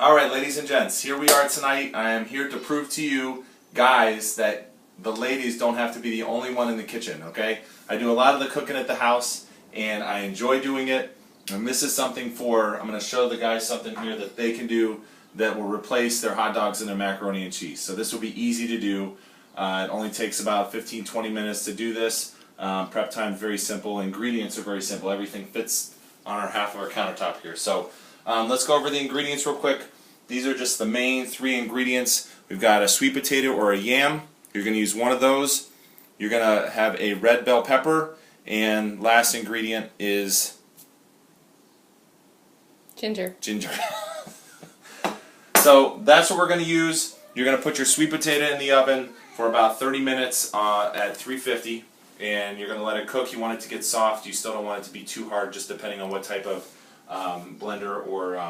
Alright, ladies and gents, here we are tonight. I am here to prove to you guys that the ladies don't have to be the only one in the kitchen, okay? I do a lot of the cooking at the house and I enjoy doing it. And this is something I'm going to show the guys something here that they can do that will replace their hot dogs and their macaroni and cheese. So this will be easy to do. It only takes about 15-20 minutes to do this. Prep time is very simple. Ingredients are very simple. Everything fits on our half of our countertop here. So let's go over the ingredients real quick. These are just the main 3 ingredients. We've got a sweet potato or a yam. You're going to use one of those. You're going to have a red bell pepper. And last ingredient is ginger. So that's what we're going to use. You're going to put your sweet potato in the oven for about 30 minutes at 350. And you're going to let it cook. You want it to get soft. You still don't want it to be too hard, just depending on what type of blender or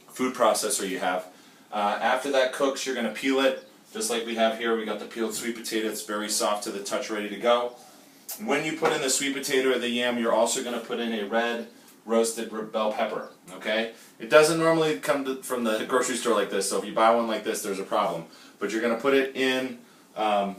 food processor you have. After that cooks, you're going to peel it, just like we have here. We got the peeled sweet potato. It's very soft to the touch, ready to go. When you put in the sweet potato or the yam, you're also going to put in a red roasted bell pepper. Okay? It doesn't normally come from the grocery store like this, so if you buy one like this, there's a problem. But you're going to put it in a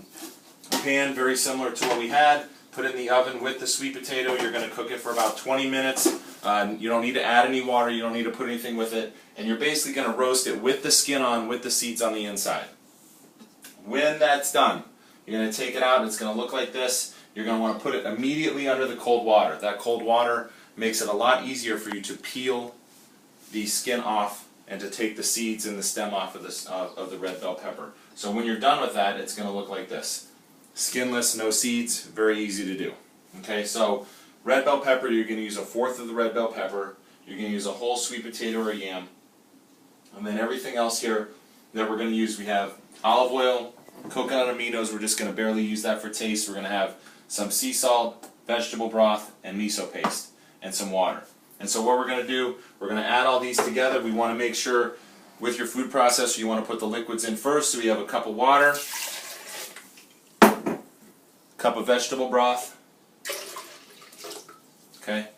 pan very similar to what we had. Put it in the oven with the sweet potato. You're going to cook it for about 20 minutes. You don't need to add any water. You don't need to put anything with it. And you're basically going to roast it with the skin on, with the seeds on the inside. When that's done, you're going to take it out and it's going to look like this. You're going to want to put it immediately under the cold water. That cold water makes it a lot easier for you to peel the skin off and to take the seeds and the stem off of the red bell pepper. So when you're done with that, it's going to look like this. Skinless, no seeds, very easy to do. Okay, so red bell pepper, you're going to use 1/4 of the red bell pepper. You're going to use a whole sweet potato or yam. And then everything else here that we're going to use, we have olive oil, coconut aminos. We're just going to barely use that for taste. We're going to have some sea salt, vegetable broth, and miso paste, and some water. And so what we're going to do, we're going to add all these together. We want to make sure with your food processor you want to put the liquids in first. So we have a cup of water, cup of vegetable broth, okay.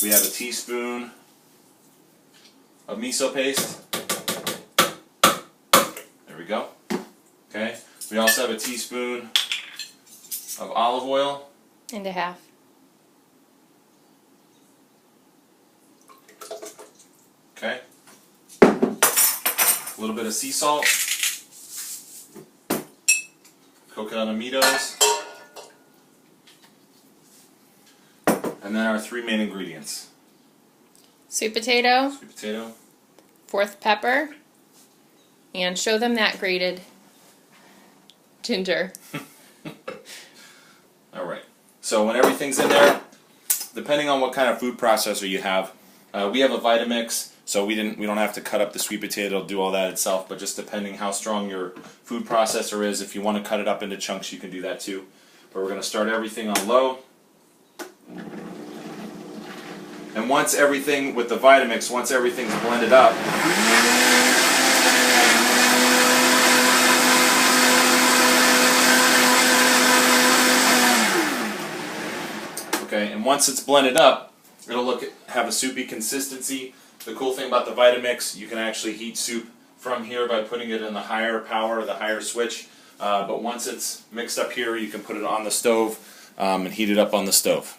We have a teaspoon of miso paste. There we go. Okay. We also have a teaspoon of olive oil. And a half. Okay. A little bit of sea salt. Coconut aminos. And then our 3 main ingredients. Sweet potato. Sweet potato. 4th pepper. And show them that grated ginger. Alright. So when everything's in there, depending on what kind of food processor you have, we have a Vitamix, so we don't have to cut up the sweet potato, it'll do all that itself, but just depending how strong your food processor is, if you want to cut it up into chunks, you can do that too. But we're going to start everything on low. And once everything, with the Vitamix, once everything's blended up, okay, and once it's blended up, it'll have a soupy consistency. The cool thing about the Vitamix, you can actually heat soup from here by putting it in the higher power, the higher switch. But once it's mixed up here, you can put it on the stove and heat it up on the stove.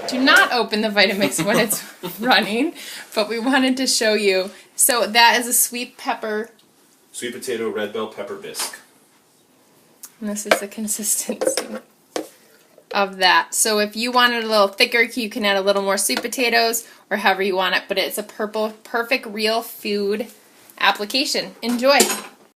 Do not open the Vitamix when it's running, but we wanted to show you. So that is a sweet pepper. Sweet potato, red bell pepper bisque. And this is the consistency of that. So if you want it a little thicker, you can add a little more sweet potatoes or however you want it, but it's a perfect real food application. Enjoy.